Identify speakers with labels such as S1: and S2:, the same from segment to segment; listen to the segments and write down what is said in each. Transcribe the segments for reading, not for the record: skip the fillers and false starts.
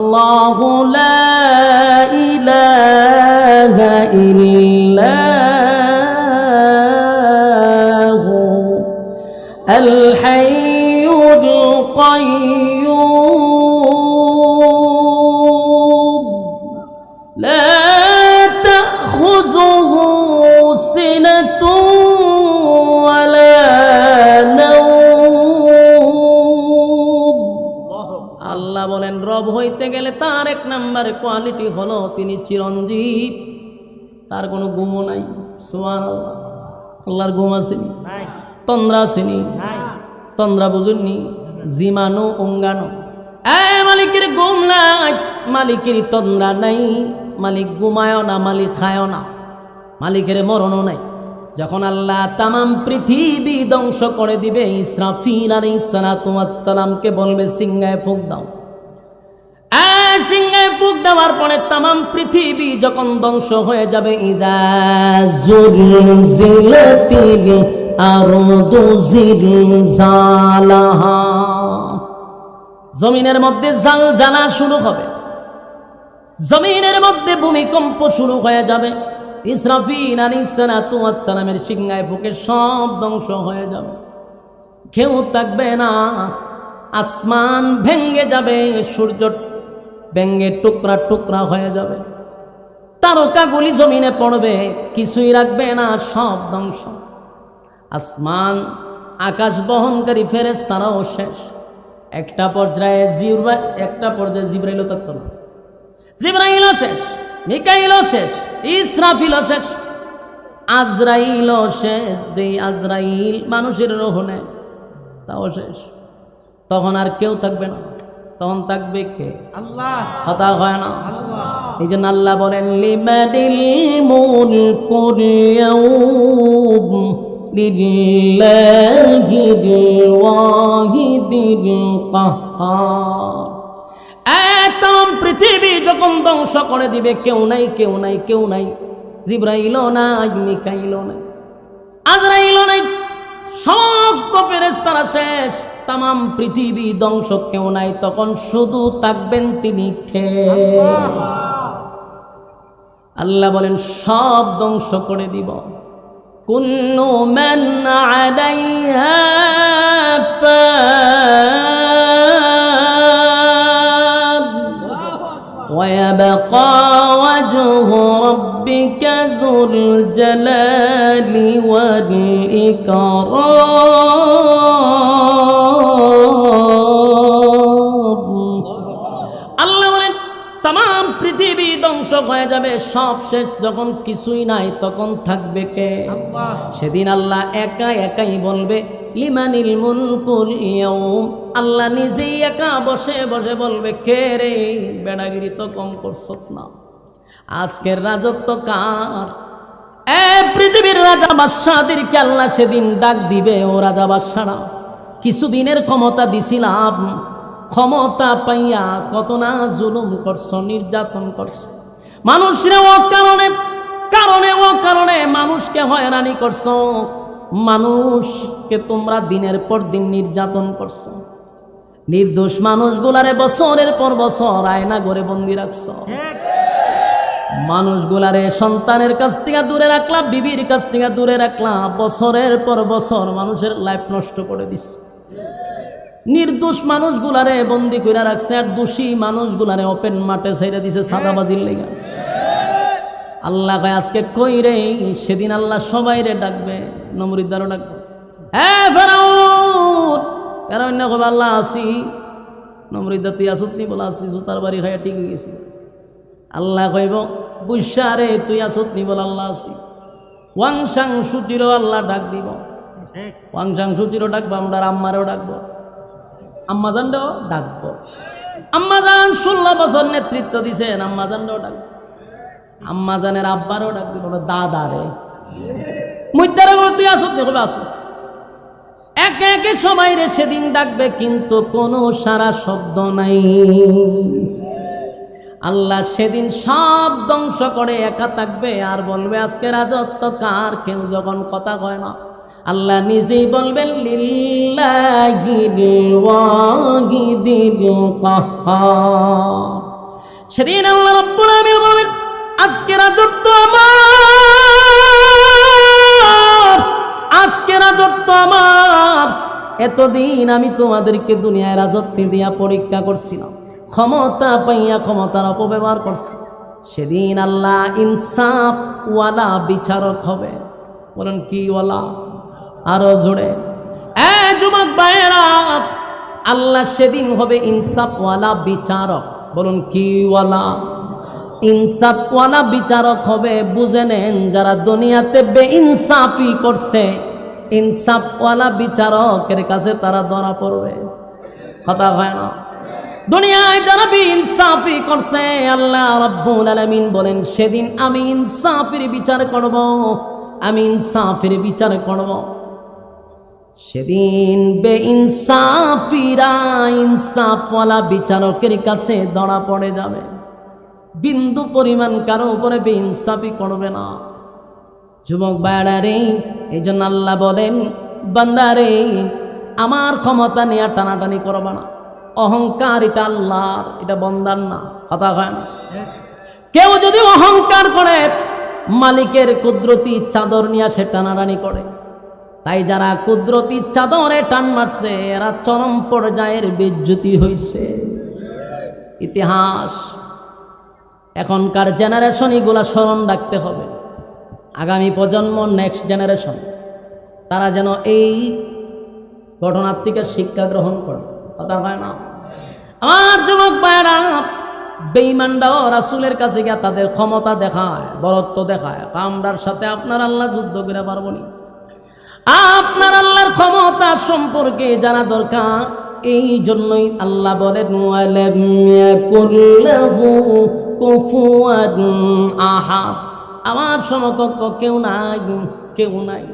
S1: আল্লাহু লা ইলাহা ইল্লাহু আল হাইয়ুল কাইয়্যুম লা তাখুযুহু সিনাতুন ওয়ালা আল্লাহ বলেন রব হইতে গেলে তার এক নম্বরে কোয়ালিটি হলো তিনি চিরঞ্জীব, তার কোনো ঘুমও নাই। সুবহানাল্লাহ। আল্লাহর ঘুম আসেনি, তন্দ্রা আসেনি, তন্দ্রা বুঝুননি, জিমানো অঙ্গানো। মালিকের ঘুম নাই, মালিকের তন্দ্রা নাই, মালিক ঘুমায়ও না, মালিক খায়ও না, মালিকের মরণও নাই। যখন আল্লাহ তামাম পৃথিবী ধ্বংস করে দিবে, ইসরাফিল আলাইহিস সালাতু ওয়াস সালামকে বলবে সিংহায় ফুঁক দাও। সিংহায় ফুঁক দেওয়ার পরে তামাম পৃথিবী যখন ধ্বংস হয়ে যাবে, ইযা যুলজিলাতিল আরদু জিলজালাহা, জমিনের মধ্যে জালজালা শুরু হবে, জমিনের মধ্যে ভূমিকম্প শুরু হয়ে যাবে। ইসরাফিল আলাইহিস সালাতু ওয়াস সালামের সিংহায় ফুঁকে সব ধ্বংস হয়ে যাবে, কেউ থাকবে না। আসমান ভেঙে যাবে, সূর্য ভেঙে টুকরা টুকরা হয়ে যাবে, তারকাগুলি জমিনে পড়বে, কিছুই রাখবে না, সব ধ্বংস। আসমান আকাশ বহনকারী ফেরেশতারাও শেষ। একটা পর্যায়ে জিবরাইলও থাকতো না, জিবরাইলও শেষ, মিকাইলও শেষ, ইসরাফিলও শেষ, আজরাইলও শেষ। যেই আজরাইল মানুষের রূহ নেয় তাও শেষ। তখন আর কেউ থাকবে না, তখন থাকবে কে? আল্লাহ। কথা হয় না? এই জন্য আল্লাহ বলেন লিমানিল মুলকুল ইয়াউম লিল্লাহিল ওয়াহিদিল কাহ্হার। একদম পৃথিবী যখন ধ্বংস করে দিবে, কেউ নাই, কেউ নাই, কেউ নাই, জিবরাইলও নাই, মিকাইলও নাই, আজরাইলও নাই, সমস্ত ফেরেশতারা শেষ, তামাম পৃথিবী ধ্বংস, কেউ নাই। তখন শুধু থাকবেন তিনি কে? আল্লাহ বলেন সব ধ্বংস করে দিব। কুল্লু মান আলাইহা ফান ওয়া ইয়াবকা ওয়াজহু রাব্বিকা যুল জালালি ওয়াল ইকরাম। আল্লাহ বলেন তামাম পৃথিবী ধ্বংস হয়ে যাবে, সব শেষ। যখন কিছুই নাই তখন থাকবে কে? আল্লাহ। সেদিন আল্লাহ একা একাই বলবে লিমানিল মুলকুল ইয়াউম। আল্লাহ নিজেই একা বসে বসে বলবে, কে রে বেড়াগিরি তো কম করছো না, আজকের রাজত্ব কার? পৃথিবীর রাজা বাদশাহদেরকে আল্লাহ সেদিন ডাক দিবে, ও রাজা বাদশাহরা, কিছুদিনের ক্ষমতা দিছিলাম, ক্ষমতা পাইয়া কত না জুলুম করছো, নির্যাতন করছো, মানুষরে ও কারণে মানুষকে হয়রানি করছো, মানুষকে তোমরা দিনের পর দিন নির্যাতন করছো, নির্দোষ মানুষগুলারে বছরের পর বছর আয়না ঘরে বন্দি রাখছো, মানুষগুলারে সন্তানের কাছ থেকে দূরে রাখলা, বিবির কাছ থেকে দূরে রাখলা, বছরের পর বছর মানুষের লাইফ নষ্ট করে দিস। নির্দোষ মানুষগুলারে বন্দি করে রাখছে, আর দোষী মানুষগুলারে ওপেন মাঠে ছেড়ে দিছে সাদাবাজির লেগা। আল্লাহ কয় আজকে কই রে? সেদিন আল্লাহ সবাইরে ডাকবে, নমরুদ্দারও ডাকবে, হ্যাঁ ফেরাউন, ফেরাউন না কবে আল্লাহ আসি, নমরুদ্দার তুই আসুত নি? বলা আসি, জুতার বাড়ি খাইয়া ঠিক গেছি। আল্লাহ কইব বুঝা রে তুই আসুত নি? বল আল্লাহ আসি। ওয়াংসাং সুচিরও আল্লাহ ডাক দিব, ওয়াংসাং সুচিরও ডাকবো, আমরা আম্মারেও ডাকবো, আম্মাজানটাও ডাকবো। আম্মাজান 16 বছর নেতৃত্ব দিছেন, আম্মাজানটাও ডাকবো, আম্মাজানের আব্বারও ডাক দিব, দাদা রে মুদ্দারে তুই আসুত নি? কবে আসুত? একে একে সবাই রে সেদিন ডাকবে, কিন্তু কোনো সারা শব্দ নাই। আল্লাহ সেদিন সব ধ্বংস করে একা থাকবে, আর বলবে আজকে রাজত্ব কার? কেউ যখন কথা কয় না, আল্লাহ নিজেই বলবেন লিল্লাহিল ওয়াহিদিল কাহ্হার। সেদিন আল্লাহ রাব্বুল আলামিন বলবেন, আজকে রাজত্ব আমার, আজকে রাজত্ব আমার। এতদিন আমি তোমাদেরকে দুনিয়ায় রাজত্ব দিয়া পরীক্ষা করছিলাম, ক্ষমতা পাইয়া ক্ষমতার অপব্যবহার করছি। সেদিন আল্লাহ ইনসাফ ওয়ালা বিচারক হবে। বলেন কি ওয়ালা? আরো জোরে। যুবক ভাইয়েরা, আল্লাহ সেদিন হবে ইনসাফ ওয়ালা বিচারক। বলুন কি ওয়ালা? ইনসাফ ওয়ালা বিচারক হবে। বুঝে নেন, যারা দুনিয়াতে বেইনসাফি করছে, ইনসাফ ওয়ালা বিচারকের কাছে তারা ধরা পড়বে। কথা হয় না? দুনিয়ায় যারা বেইনসাফি করছে, আল্লাহ রাব্বুল আলামিন বলেন, সেদিন আমি ইনসাফের বিচার করব, আমি ইনসাফের বিচার করব। সেদিন বেইনসাফিরা ইনসাফওয়ালা বিচারকের কাছে ধরা পড়ে যাবে। বিন্দু পরিমাণ কারো উপরে বেইনসাফি করবে না। যুবক ভাইরা রে, এই জন্য আল্লাহ বলেন, বান্দা রে, আমার ক্ষমতা নিয়ে টানাটানি করবা না। অহংকার এটা আল্লাহর, এটা বন্দার না। কথা হয় না? কেউ যদি অহংকার করে, মালিকের কুদরতি চাদর নিয়ে সে টানাটানি করে। তাই যারা কুদরতি চাদরে টান মারছে, এরা চরম পর্যায়ের বেইজ্জতি হইছে। ইতিহাস এখনকার জেনারেশন এগুলা স্মরণ রাখতে হবে। আগামী প্রজন্ম, নেক্সট জেনারেশন, তারা যেন এই ঘটনার থেকে শিক্ষা গ্রহণ করে। কথা হয় না? আমার যুবক ভাইরা, বেঈমানরাও রাসূলের কাছে গিয়া তাদের ক্ষমতা দেখায়, বরত্ব দেখায়। আমরার সাথে আপনার আল্লাহ যুদ্ধ করে পারবো না। আপনার আল্লাহর ক্ষমতা সম্পর্কে জানা দরকার। এই জন্যই আল্লাহ বলেন, ওয়ালাম ইয়াকুল লাহু কুফুয়ান আহাদ, আমার সমকক্ষ কেউ নাই, কেউ নাই।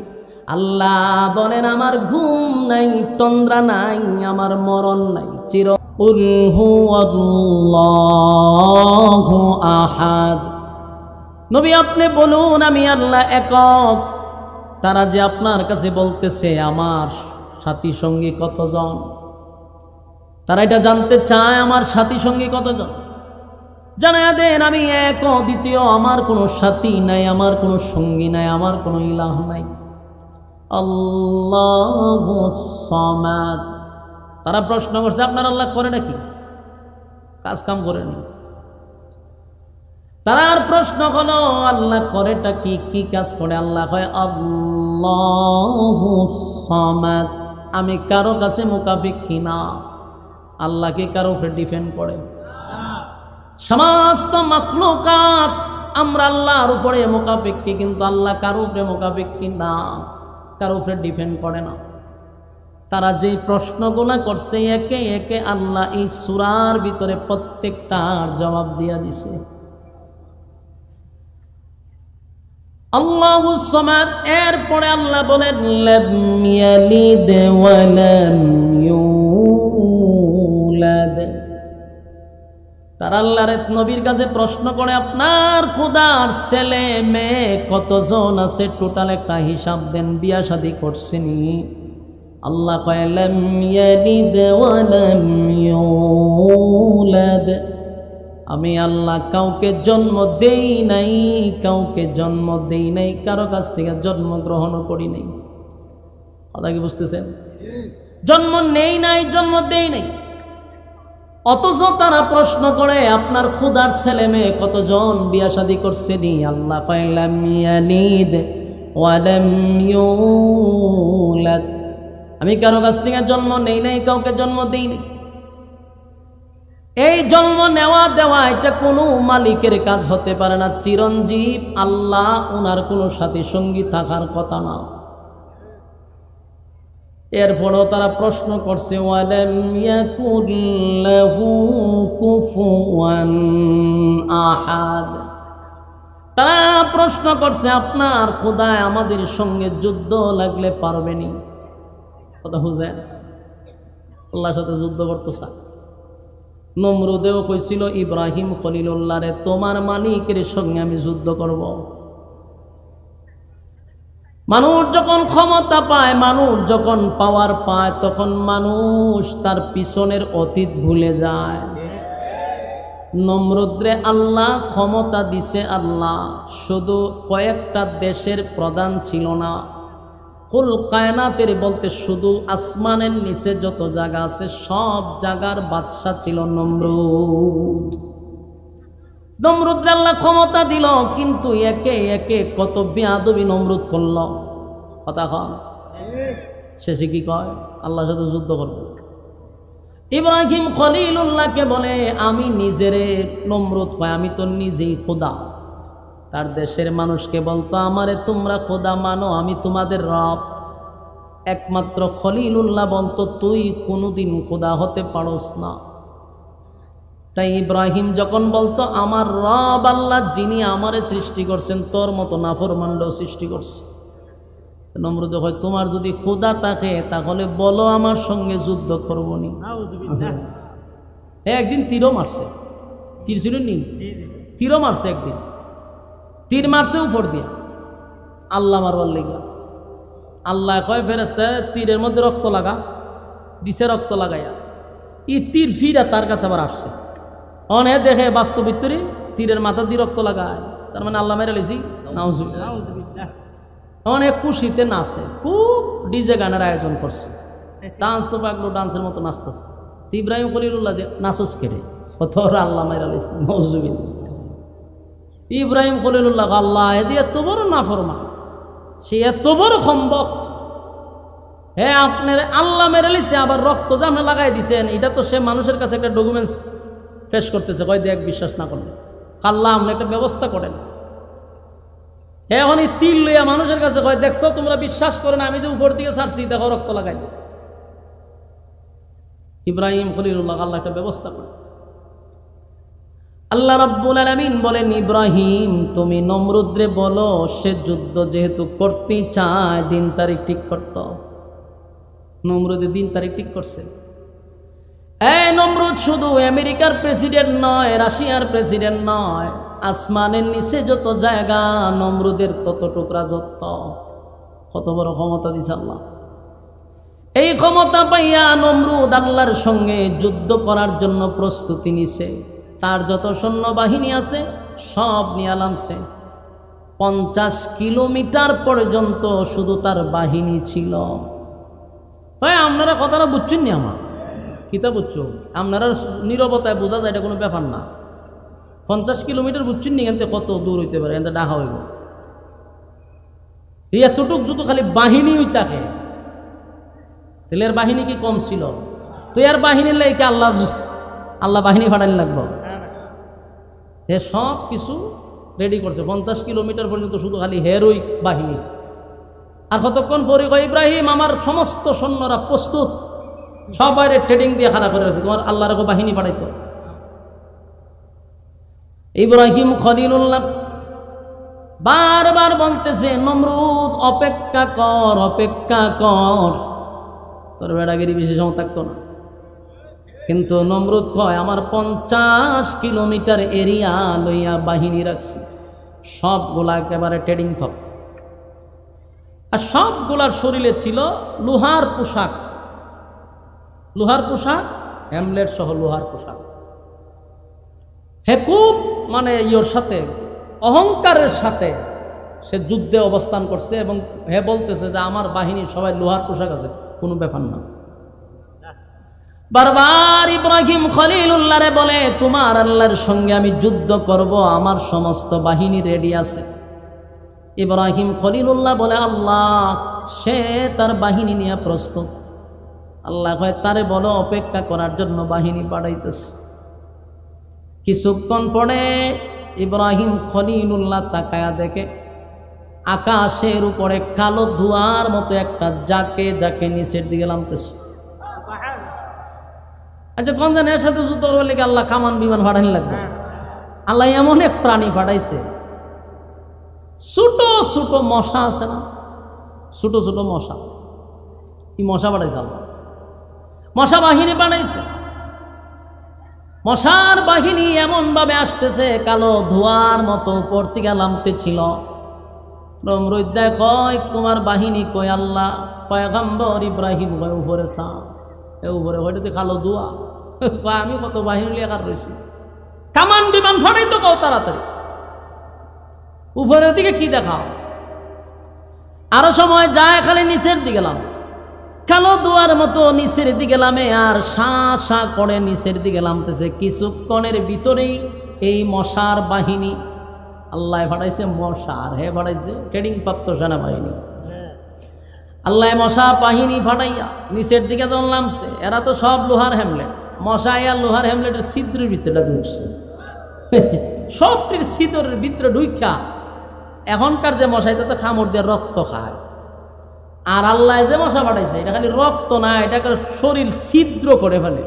S1: আল্লাহ বলেন, আমার ঘুম নাই, তন্দ্রা নাই, আমার মরণ নাই, চির। কুল হুয়াল্লাহু আহাদ। নবী আপনি বলুন, আমি আল্লাহ একক। তারা যে আপনার কাছে বলতেছে আমার সাথী সঙ্গী কতজন, তারা এটা জানতে চায় আমার সাথী সঙ্গী কতজন। জানায়া দেন, আমি এক, দ্বিতীয়, আমার কোনো সাথী নাই, আমার কোনো সঙ্গী নাই, আমার কোনো ইলাহ নাই। আল্লাহুস সামাদ। তারা প্রশ্ন করছে, আপনার আল্লাহ করে নাকি? কাজ কাম করেনি। তারা আর প্রশ্ন হলো, আল্লাহ করেটা কি? কি কাজ করে? আল্লাহ কয় আল্লাহুস সামাদ, আমি কারো কাছে মুকাফিকি না। আল্লাহ কি কারো উপরে ডিপেন্ড করে? সমস্ত মাখলুকাত আমরা আল্লাহর উপরে মুকাফিকি, কিন্তু আল্লাহ কারো উপরে মুকাফিকি না, কারো উপরে ডিপেন্ড করে না। তারা যে প্রশ্নগুলো করছে, একে একে আল্লাহ এই সূরার ভিতরে প্রত্যেকটার জবাব দিয়া দিছে। আল্লাহুস সামাদ, এরপরে আল্লাহ বলেন, লাম ইয়ালিদ ওয়া লাম ইউলাদ। তারা আল্লাহর নবীর কাছে প্রশ্ন করে, আপনার খোদার ছেলে মেয়ে কতজন আছে? টোটাল একটা হিসাব দেন, বিয়া শাদী করছেনি? আল্লাহ কয় লাম ইয়ালিদ ওয়া লাম ইউলাদ, আমি আল্লাহ কাউকে জন্ম দেই নাই, কাউকে জন্ম দেই নাই, কারো কাছ থেকে জন্ম গ্রহণও করি নাই। কথা কি বুঝতেছেন? জন্ম নেই নাই, জন্ম দেই নাই। অথচ তারা প্রশ্ন করে, আপনার খোদার ছেলে মেয়ে কতজন? বিয়া শাদী করছেনি? আল্লাহ কয় লাম ইয়ালিদ ওয়া লাম ইউলাদ, আমি কারো কাছ থেকে জন্ম নেই নাই, কাউকে জন্ম দেই নাই। এই জন্ম নেওয়া দেওয়া এটা কোনো মালিকের কাজ হতে পারে না। চিরঞ্জীব আল্লাহ, ওনার কোনো সাথী সঙ্গী থাকার কথা না। এরপরও তারা প্রশ্ন করছে, ওয়ালাম ইয়াকুল লাহু কুফুয়ান আহাদ। তারা প্রশ্ন করছে, আপনার খোদায় আমাদের সঙ্গে যুদ্ধ লাগলে পারবেনি? কথা বুঝেন? আল্লাহর সাথে যুদ্ধ করতে চায়। নমরুদেও কইছিল ইব্রাহিম খলিলুল্লাহ রে, তোমার মালিকের সঙ্গে আমি যুদ্ধ করব। মানুষ যখন ক্ষমতা পায়, মানুষ যখন পাওয়ার পায়, তখন মানুষ তার পিছনের অতীত ভুলে যায়। নমরুদরে আল্লাহ ক্ষমতা দিছে, আল্লাহ শুধু কয়েকটা দেশের প্রধান ছিল না, কুল কায়নাতের বলতে শুধু আসমানের নিচে যত জায়গা আছে সব জায়গার বাদশা ছিল নমরুদ। নমরুদরে আল্লাহ ক্ষমতা দিল, কিন্তু একে একে কত বেয়াদবি নমরুদ করল। কথা কয় শেষে কি কয়? আল্লাহর সাথে যুদ্ধ করব। ইব্রাহিম খলিলুল্লাহকে বলে আমি নিজেরে, নমরুদ কয় আমি তো নিজেই খোদা। তার দেশের মানুষকে বলতো আমারে তোমরা খোদা মানো, আমি তোমাদের রব। একমাত্র খলিলুল্লাহ বলতো তুই কোনোদিন খোদা হতে পারস না। তাই ইব্রাহিম যখন বলতো আমার রব আল্লাহ যিনি আমারে সৃষ্টি করছেন, তোর মতো নাফরমানরাও সৃষ্টি করছে। নমরুদ হয় তোমার যদি খোদা থাকে তাহলে বলো আমার সঙ্গে যুদ্ধ করবো নি। একদিন তীরও মারছে, তীর ছিল নি, তীরও মারছে, একদিন তীর মারছে উপর দিয়া আল্লাহ মারবার লেগে। আল্লাহ কয় ফেরেশতা তীরের মধ্যে রক্ত লাগা, দিছে রক্ত লাগাইয়া ই তীর ফিরা তার কাছে আবার আসছে। অনেক দেখে বাস্তবিত্তরই তীরের মাথা দিয়ে রক্ত লাগায়, তার মানে আল্লাহ মেরে লেছি। নাউজুবিল্লাহ। অনেক খুশিতে নাচে, খুব ডিজে গানের আয়োজন করছে, ডান্স তো পাগলো ডান্সের মতো নাচতেছে। তো ইব্রাহিম খলিলুল্লাহ যে নাচস কেড়ে কত আল্লাহ মেরে লেছি। নাউজুবিল্লাহ। ইব্রাহিম খলিলুল্লাহ আল্লাহ এদি এত বড় নাফরমান, সে এত বড় সম্ভক্ত, হ্যাঁ আপনার আল্লাহ মেরে লিছে আবার রক্ত যে আপনি লাগাই দিচ্ছেন, এটা তো সে মানুষের কাছে একটা ডকুমেন্টস পেশ করতেছে। কয় দেখ বিশ্বাস না করলে আল্লাহ আপনি একটা ব্যবস্থা করেন। এখন এই তীর লইয়া মানুষের কাছে কয় দেখছো তোমরা বিশ্বাস করেন, আমি যে উপর দিকে ছাড়ছি দেখো রক্ত লাগাই। ইব্রাহিম খলিলুল্লাহ আল্লাহ একটা ব্যবস্থা করেন। আল্লাহ রাব্বুল আলামিন বলেন ইব্রাহিম তুমি নমরুদরে বলো সে যুদ্ধ যেহেতু করতে চায় দিন তারিখ ঠিক করত। নমরুদের দিন তারিখ ঠিক করছে। এই নমরুদ শুধু আমেরিকার প্রেসিডেন্ট নয়, রাশিয়ার প্রেসিডেন্ট নয়, আসমানের নিচে যত জায়গা নমরুদের ততটুক রাজত্ব। কত বড় ক্ষমতা দিছে আল্লাহ। এই ক্ষমতা পাইয়া নমরুদ আল্লাহর সঙ্গে যুদ্ধ করার জন্য প্রস্তুতি নিছে। তার যত সৈন্যবাহিনী আছে সব নিয়ে নামছে। 50 কিলোমিটার পর্যন্ত শুধু তার বাহিনী ছিল। ভাই আপনারা কথাটা বুঝছেন নি? আমার কিতা বুঝছো? আপনারা নীরবতায় বোঝা যায় এটা কোনো ব্যাপার না। 50 কিলোমিটার বুঝছেন নি? এখান থেকে কত দূর হইতে পারে, এখান ডাহা হইব। এতটুক যদি খালি বাহিনী থাকে তাহলে এর বাহিনী কি কম ছিল? তো এর বাহিনীর লাগে আল্লাহ বাহিনী ফাটানি লাগলো। এ সব কিছু রেডি করছে। 50 কিলোমিটার পর্যন্ত শুধু খালি হেরোই বাহিনী। আর কতক্ষণ পরে কয় ইব্রাহিম আমার সমস্ত সৈন্যরা প্রস্তুত, সবাই ট্রেডিং দিয়ে খাড়া করে আছে, তোমার আল্লাহর বাহিনী পাঠাইতো। ইব্রাহিম খলিলুল্লাহ বারবার বলতেছে নমরুদ অপেক্ষা কর, অপেক্ষা কর, তোর বেড়াগিরি বেশি সময় থাকতো না। কিন্তু নমরুদ কয় আমার 50 কিলোমিটার এরিয়া লইয়া বাহিনী রাখছি, সবগুলা একেবারে ট্রেডিং ফক্ত। আর সবগুলার শরীরে ছিল লোহার পোশাক, লোহার পোশাক, হ্যামলেট সহ লোহার পোশাক। হে খুব মানে ইয়োর সাথে অহংকারের সাথে সে যুদ্ধে অবস্থান করছে এবং হে বলতেছে যে আমার বাহিনী সবাই লোহার পোশাক আছে, কোনো ব্যাপার না। বারবার ইব্রাহিম খলিলুল্লাহরে বলে তোমার আল্লাহর সঙ্গে আমি যুদ্ধ করব, আমার সমস্ত বাহিনী রেডি আছে। ইব্রাহিম খলিলুল্লাহ বলে আল্লাহ সে তার বাহিনী নিয়ে প্রস্তুত। আল্লাহ কয় তারে বলো অপেক্ষা করার জন্য বাহিনী পাঠাইতেছে। কিছুক্ষণ পরে ইব্রাহিম খলিলুল্লাহ তাকায়া দেখে আকাশের উপরে কালো ধোঁয়ার মতো একটা যাকে যাকে নিচের দিকে নামতেছে। আচ্ছা কোন জানে এর সাথে যুদ্ধ করবার লেগে আল্লাহ কামান বিমান ফাটানি লাগবে? আল্লাহ এমন এক প্রাণী পাঠাইছে, ছোট ছোট মশা আছে না, ছোট ছোট মশা, এই মশা পাঠাইছে আল্লাহ। মশা বাহিনী বানাইছে। মশার বাহিনী এমন ভাবে আসতেছে কালো ধোঁয়ার মতো উপর থেকে নামতেছিল। নমরুদ কয় তোমার বাহিনী কই? আল্লাহ পয়গম্বর ইব্রাহিম কয় উপরে চা, উপরে হয়তো কালো ধোঁয়া। আমি কত বাহিনী লিয়ে কার রয়েছি, কামান বিমান ফাটাই তো কও তাড়াতাড়ি, উপরের দিকে কি দেখাও? আরো সময় যায় খালি নিচের দিকে লামে, কালো দুয়ার মতো নিচের দিকে লামে, আর শাঁ শাঁ করে নিচের দিকে লামতেছে। কিছুক্ষণের ভিতরেই এই মশার বাহিনী, আল্লাহ ফাটাইছে মশার, হে ফাটাইছে ট্রেনিং প্রাপ্ত সেনাবাহিনী। আল্লাহ মশা বাহিনী ফাটাইয়া নিচের দিকে যখন নামছে, এরা তো সব লোহার হ্যামলেট, মশা আর লোহার হ্যামলেটের ছিদ্রের ভিতরে ঢুকছে, সবটির ছিদ্রের ভিতরে ঢুকা। এখনকার যে মশা, এটা তো খামড় দিয়ে রক্ত খায়, আর আল্লাহ যে মশা পাঠাইছে এটা খালি রক্ত না, এটাকে শরীর ছিদ্র করে ফেলে,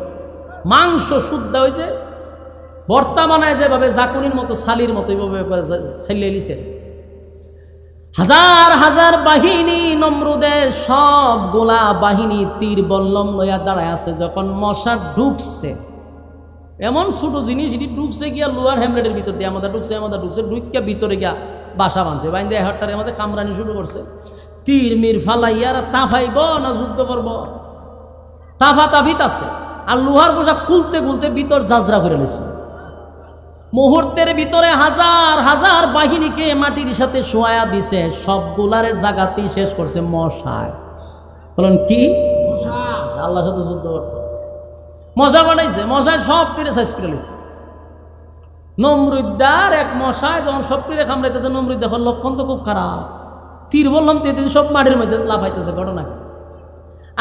S1: মাংস শুদ্ধ হয়েছে, ভর্তা বানায় যেভাবে জাকুনির মতো ছালির মতো এইভাবে ছেলে লিছে। হাজার হাজার বাহিনী নমরুদের, সবগুলা বাহিনী তীর বল্লম লইয়া দাঁড়ায় আছে। যখন মশা ঢুকছে, এমন ছোট জিনিস এটি ঢুকছে গিয়া লোহার হ্যামলেটের ভিতর দিয়ে আমাদের ঢুকছে ঢুকিয়া ভিতরে গিয়া বাসা বাঁধছে, বাইন্দে হাটটারে আমাদের কামরানি শুরু করছে। তীর মির ফালাইয়া তাফাইব না যুদ্ধ করব, তাফা তাফিত আছে। আর লোহার পোশাক খুলতে খুলতে ভিতর জাজরা করে নিয়েছে। মুহূর্তের ভিতরে হাজার হাজার বাহিনীকে মাটির সাথে শোয়া দিছে, সবগুলারে জাগাতেই শেষ করছে মশায়। বলেন কি? আল্লাহর সাথে যুদ্ধ করত, মশা বানাইছে, মশায় সব পিড়ে শেষ করে নিয়েছে। নমরুদ্দার এক মশায় যখন সব পিড়ে কামড়াইতেছে, নমরুদ দেখো লক্ষণ তো খুব খারাপ, তীর বললাম তেতে সব মাটির মধ্যে লাফাইতেছে ঘটনা।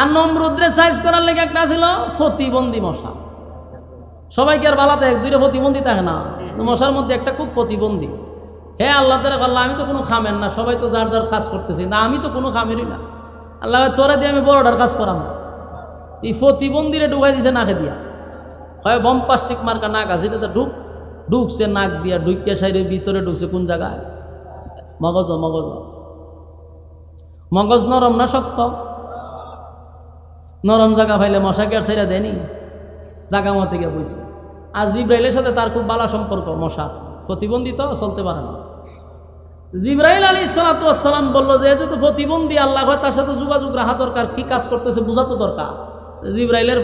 S1: আর নমরুদ্রে সাইজ করার লেগে একটা ছিল প্রতিবন্ধী মশা। সবাইকে আর বালাতে এক দুইটা প্রতিবন্ধী থাকে না, মশার মধ্যে একটা খুব প্রতিবন্ধী। হে আল্লাহ তারা আল্লাহ, আমি তো কোনো খামেন না, সবাই তো যার যার কাজ করতেছি না, আমি তো কোনো খামেরই না। আল্লাহ তোরা দিয়ে আমি বড়টার কাজ করাম। এই প্রতিবন্ধীরে ঢুকাই দিছে নাকে দিয়া, হয় বম্পাস্টিক মার্কা নাক আছে, এটা তো ঢুকছে নাক দিয়া, ঢুকিয়া সাইডের ভিতরে ঢুকছে কোন জায়গায়? মগজ। মগজ নরম না শক্ত? নরম জায়গা পাইলে মশাকে আর ছেড়ে দেয়নি, জায়গা মতো গিয়ে বইছে। আর জিব্রাইলের সাথে তার খুব ভালো সম্পর্ক, মশা প্রতিবন্ধী তো চলতে পারে না। জিব্রাইল আলাইহিস সালাতু ওয়াস সালাম বলল যে যেহেতু প্রতিবন্ধী, আল্লাহ হয় তার সাথে যোগাযোগ রাখা দরকার, কি কাজ করতেছে বোঝা তো দরকার। জিব্রাইলের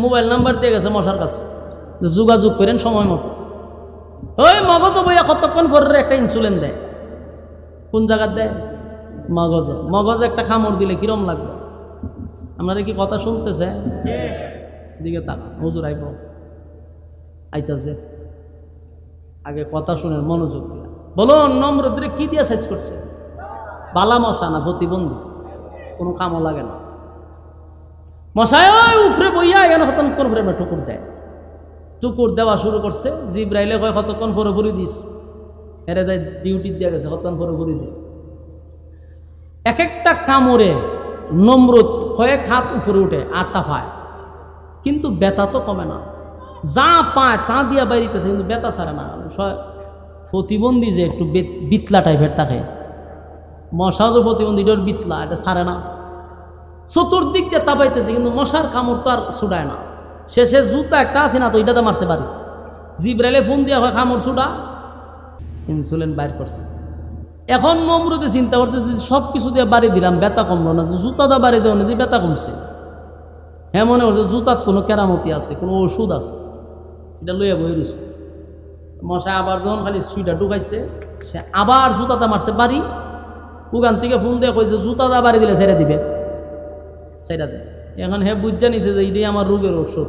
S1: মোবাইল নাম্বার দিয়ে গেছে মশার কাছে, যোগাযোগ করেন সময় মতো। ওই মগজ বইয়া কতক্ষণ পরে একটা ইনসুলিন দেয়, কোন জায়গার দেয়? মগজ একটা খামড় দিলে কিরম লাগবে? আপনারা কি কথা শুনতেছে? দিকে তাক, হুজুর আইব আইতাছে, আগে কথা শুনেন মনোযোগ দিয়ে। বলুন নমরুদের কি দিয়ে সাইজ করছে? বালা মশা না প্রতিবন্ধী, কোনো কামও লাগে না। মশায় ওই উফরে বইয়া এখানে কতক্ষণ পরে ঠুকুর দেয়, টুকুর দেওয়া শুরু করছে। জিব্রাইলে কয় কতক্ষণ পরে ভরি দিস, এরে দেয় ডিউটি দিয়ে গেছে, কতক্ষণ পরে ভরি দেয়। এক একটা কামড়ে নমরুদ কয়েক হাত উপরে উঠে আর তা পায়, কিন্তু ব্যথা তো কমে না। যা পায় তা দিয়া বাইরিতেছে, কিন্তু ব্যথা ছাড়ে না। প্রতিবন্ধী যে একটু বিতলা টাইপের থাকে, মশা তো প্রতিবন্ধী, এটার বিতলা, এটা ছাড়ে না। চতুর্দিক দিয়ে তাপাইতেছে, কিন্তু মশার কামড় তো আর ছুটায় না। শেষে জুতা একটা আছে না, তো এটাতে মারছে বাড়ি। জিব্রাইলে ফোন দিয়া হয় কামড় ছুটা, ইনসুলিন বাইর করছে। এখন নমরুদে চিন্তা করতে, সব কিছু দিয়ে বাড়ি দিলাম, ব্যথা কমলো না, জুতাটা বাড়ি দেওয়া না, যে ব্যথা কমছে। হ্যাঁ, মনে করছে জুতাত কোনো কেরামতি আছে, কোনো ওষুধ আছে, এটা লইয়া বই রয়েছে। মশা আবার যখন খালি সুইটা ঢুকাইছে, সে আবার জুতাটা মারছে বাড়ি। ওখান থেকে ফোন দিয়ে কইছে জুতাটা বাড়ি দিলে ছেড়ে দিবে, ছেড়ে দেয়। এখন হে বুঝা নিছে যে এটাই আমার রোগের ওষুধ।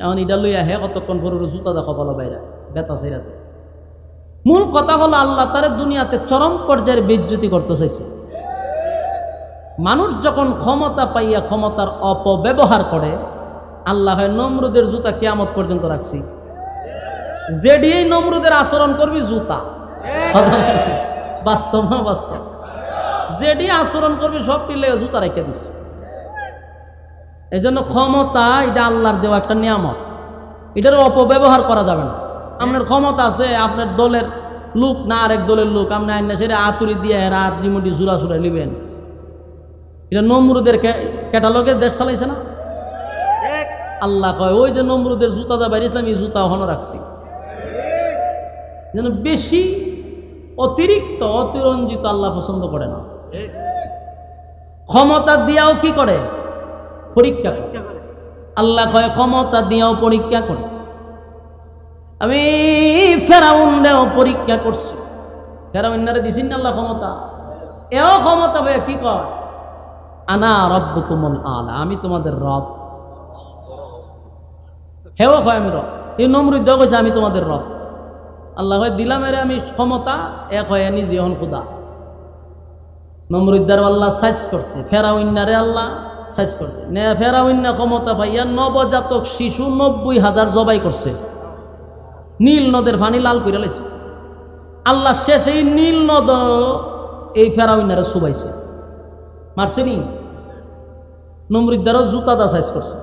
S1: এখন এটা লইয়া হে কতক্ষণ পরে জুতা দেখা ভালো বাইরে, ব্যথা ছেড়ে দেয়। মূল কথা হলো আল্লাহ তার দুনিয়াতে চরম পর্যায়ের বেইজ্জতি করতে চাইছে। মানুষ যখন ক্ষমতা পাইয়া ক্ষমতার অপব্যবহার করে, আল্লাহ হয় নমরুদের জুতা কিয়ামত পর্যন্ত রাখছি, যেডিয়ে নমরুদের আচরণ করবি জুতা। বাস্তব না বাস্তব? যেডি আচরণ করবি সবটি লেগে জুতা রেখে দিছে। এই জন্য ক্ষমতা এটা আল্লাহর দেওয়া একটা নিয়ামত, এটার অপব্যবহার করা যাবে না। আপনার ক্ষমতা আছে, আপনার দলের লোক না আরেক দলের লোক, আপনি আইনা সেটা আতুরি দিয়ে রাত রিমোটি জুড়া চুড়া নিবেন। এটা নমরুদের ক্যাটালগে দেশ চালাইছে না? আল্লাহ কয় ওই যে নমরুদের জুতাটা বাইরেছিলাম, এই জুতা ওখানে রাখছি। যেন বেশি অতিরিক্ত অতিরঞ্জিত আল্লাহ পছন্দ করে না। ক্ষমতা দিয়াও কি করে? পরীক্ষা করে। আল্লাহ কয় ক্ষমতা দিয়াও পরীক্ষা করে। আমি ফেরাউনরেও পরীক্ষা করছি, ফেরাউনারে দিছেন না আল্লাহ ক্ষমতা, এও ক্ষমতা ভাইয়া কি কয়, আনা রব্বুকুমুল আলা, আমি তোমাদের রব। হেও কয় আমি রব। এই নমরুদ কইছে আমি তোমাদের রব। আল্লাহ কয় দিলাম এরে আমি ক্ষমতা, এক হয় নিজে হন খুদা। নমরুদ্দার আল্লাহ সাইজ করছে, ফেরাউন্নারে আল্লাহ সাইজ করছে। ফেরাউন্না ক্ষমতা পাইয়া নবজাতক শিশু 90,000 জবাই করছে, নীল নদের পানি লাল করে লাইছে। আল্লাহ শেষ এই নীল নদ এই ফেরাউন্নারে চুবাইছে, মারছে নি। নমরুদ্দারও জুতা দা সাইজ করছে,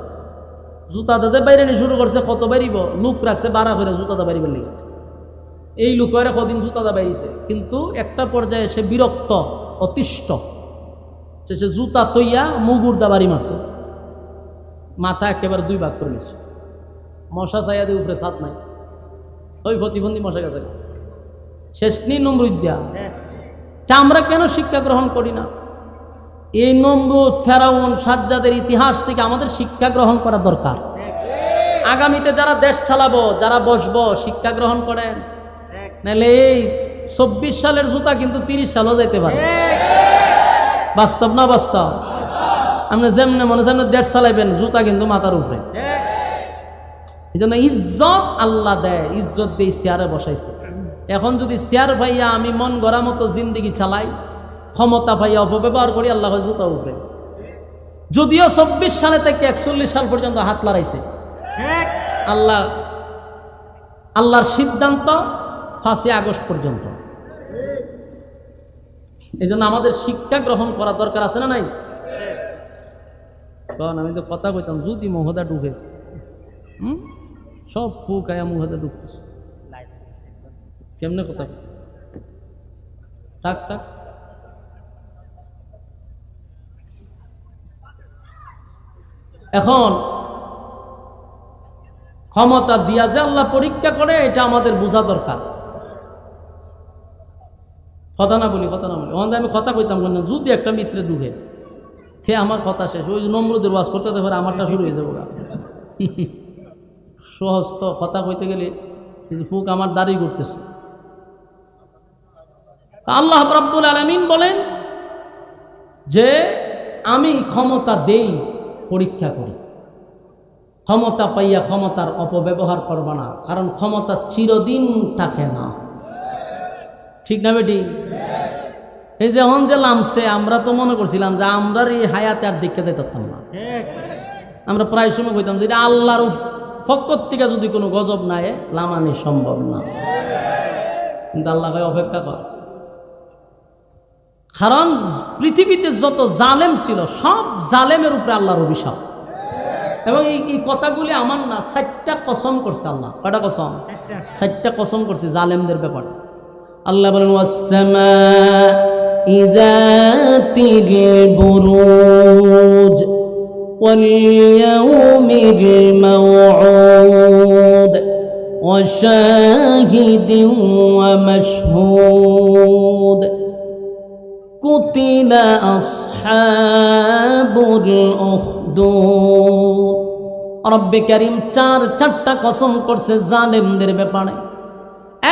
S1: জুতা দাতে বাইরে নি শুরু করছে, কত বাড়িব লুক রাখছে বাড়া করে জুতা দা বাড়িবার লেগে। এই লুকরে কদিন জুতা দা বাইছে, কিন্তু একটা পর্যায়ে সে বিরক্ত অতিষ্ঠ, সে জুতা তৈয়া মুগুর দা বাড়ি মারছে, মাথা একেবারে 2 ভাগ করে নিছে। মশা চাইয়া দিয়ে উপরে ছাদ নাই, ওই প্রতিবন্ধী মশা গেছে। শেষ নেই নমরুদ্দা। তা আমরা কেন শিক্ষা গ্রহণ করি না? এই নমরুদ ফেরাউন সাজ্জাদের ইতিহাস থেকে আমাদের শিক্ষা গ্রহণ করা দরকার। আগামীতে যারা দেশ চালাবো, যারা বসবো, শিক্ষা গ্রহণ করেন, নাহলে এই 24 সালের জুতা কিন্তু 30 সালও যাইতে পারে। বাস্তব না বাস্তব? আপনি যেমনে মনে যেন দেশ চালাইবেন, জুতা কিন্তু মাথার উপরে। এই জন্য ইজ্জত আল্লাহ দেয়, ইজ্জত দিয়ে চেয়ারে বসাইছে। এখন যদি চেয়ার ভাইয়া আমি মন গড়া মতো জিন্দিগি চালাই, ক্ষমতা ভাইয়া অপব্যবহার করি, আল্লাহ জুতা উপরে। যদিও 24 সালে থেকে 41 সাল পর্যন্ত হাত লড়াইছে আল্লাহর সিদ্ধান্ত 5 আগস্ট পর্যন্ত। এই জন্য আমাদের শিক্ষা গ্রহণ করা দরকার আছে না নাই? আমি তো কথা কইতাম, যদি মহদা ঢুকে সব ফুক আয়া মুহদা ঢুকতেছে, কেমনে কথা কইতাম? থাক থাক। এখন ক্ষমতা দিয়া যে আল্লাহ পরীক্ষা করে, এটা আমাদের বোঝা দরকার। কথা না বলি আমি কথা কইতাম, যদি একটা মিত্রে ঢুকে সে আমার কথা শেষ, ওই নমরুদের ওয়াজ করতে পারে, আমারটা শুরু হয়ে যাবো। সহজ তো, কথা কইতে গেলে ফুক আমার দাড়ি করতেছে। আল্লাহ রাব্বুল আলামিন বলেন যে আমি ক্ষমতা দেই, পরীক্ষা করি। ক্ষমতা পাইয়া ক্ষমতার অপব্যবহার করবা না, কারণ ক্ষমতা চিরদিন থাকে না। ঠিক না বেটি? এই যে এখন যে লামছে, আমরা তো মনে করছিলাম যে আমরা এই হায়াতে আর দেখতে যাইতাম না। আমরা প্রায় সময় কইতাম যে আল্লাহর পক্ষ থেকে যদি কোনো গজব নাই, লামানি সম্ভব না। কিন্তু আল্লাহ অপেক্ষা কর, কারণ পৃথিবীতে যত জালেম ছিল, সব জালেমের উপরে আল্লাহর অভিশাপ। এবং এই কথাগুলি আমার না, 4টা কসম করছে আল্লাহ। কয়টা কসম? 4টা কসম করছে জালেমদের ব্যাপারে। আল্লাহ বলেন ওয়াস-সামা'i যাতিল বুরুজ ওয়াল ইয়াউমিল মাও'উদ ওয়া শাহিদিন ওয়া মাশহুদ কুতিলা আসহাবুল উখদুদ। রব্বে কারীম 4টা কসম করছে জালেমদের ব্যাপারে।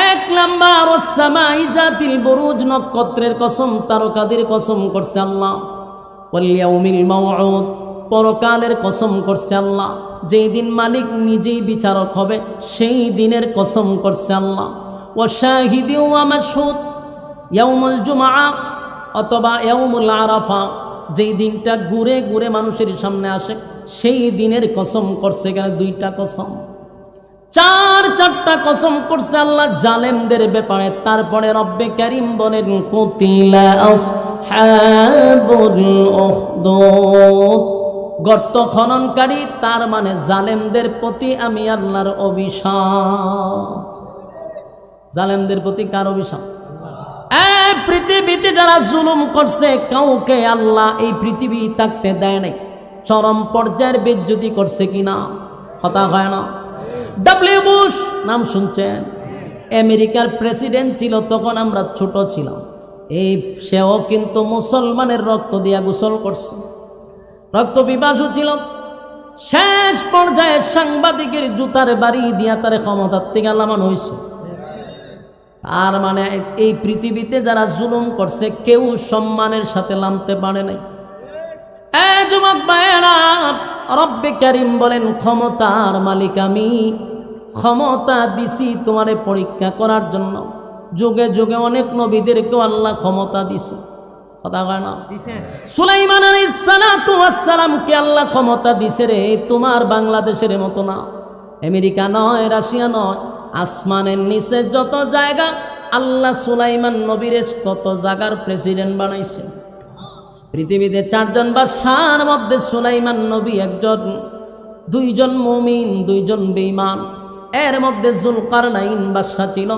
S1: 1 নাম্বার ওয়াস-সামা'i যাতিল বুরুজ, নক্ষত্রের কসম, তারকাদের কসম করছে আল্লাহ। ওয়াল ইয়াউমিল মাও'উদ, পরকালের কসম করছে আল্লাহ। যেই দিন মালিক নিজেই বিচারক হবে, সেই দিনের কসম করছে আল্লাহ। ওয়া শাহিদিন ওয়া মাশহুদ, ইয়াউমুল জুমআ অথবা ইয়াউমুল আরাফা, যেই দিনটা ঘুরে ঘুরে মানুষের সামনে আসে, সেই দিনের কসম করছে। এখানে 2টা কসম, 4টা কসম করছে আল্লাহ জালেমদের ব্যাপারে। তারপরে রব্বে কারীম বলেন কুতিলা আসহাবুল উখদুদ, গর্ত খননকারী, তার মানে জালেমদের প্রতি আমি আল্লাহর অভিশাপ। জালেমদের প্রতি কার অভিশাপ? পৃথিবীতে যারা জুলুম করছে, কাউকে আল্লাহ এই পৃথিবী থাকতে দেয় নাই। চরম পর্যায়ের বেজ্জতি করছে কিনা? কথা হয় না? ডব্লিউ বুশ নাম শুনছেন? আমেরিকার প্রেসিডেন্ট ছিল, তখন আমরা ছোট ছিলাম। সেও কিন্তু মুসলমানের রক্ত দিয়া গোসল করছে, রক্ত পিপাসু ছিল। শেষ পর্যায়ে সাংবাদিকের জুতার বাড়ি দিয়া তারে ক্ষমতার থেকে লামান হয়েছে। আর মানে এই পৃথিবীতে যারা জুলুম করছে কেউ সম্মানের সাথে নামতে পারে নাই। যুবক ভাইয়েরা, রব্বে কারীম বলেন ক্ষমতার মালিক আমি, ক্ষমতা দিছি তোমারে পরীক্ষা করার জন্য। যুগে যুগে অনেক নবীদেরকেও আল্লাহ ক্ষমতা দিছে, কথা কয় না? সুলাইমান আলাইহিস সালাতু ওয়াস সালামকে আল্লাহ ক্ষমতা দিছে রে, তোমার বাংলাদেশের মতো না, আমেরিকা নয়, রাশিয়া নয়, আসমানের নিচে যত জায়গা আল্লাহ সুলাইমান নবীরে তত জায়গার প্রেসিডেন্ট বানাইছে। পৃথিবীতে 4 জন বাদশার মধ্যে সুলাইমান নবী একজন, 2 জন মুমিন 2 জন বেঈমান। এর মধ্যে যুলকারনাইন বাদশা ছিল,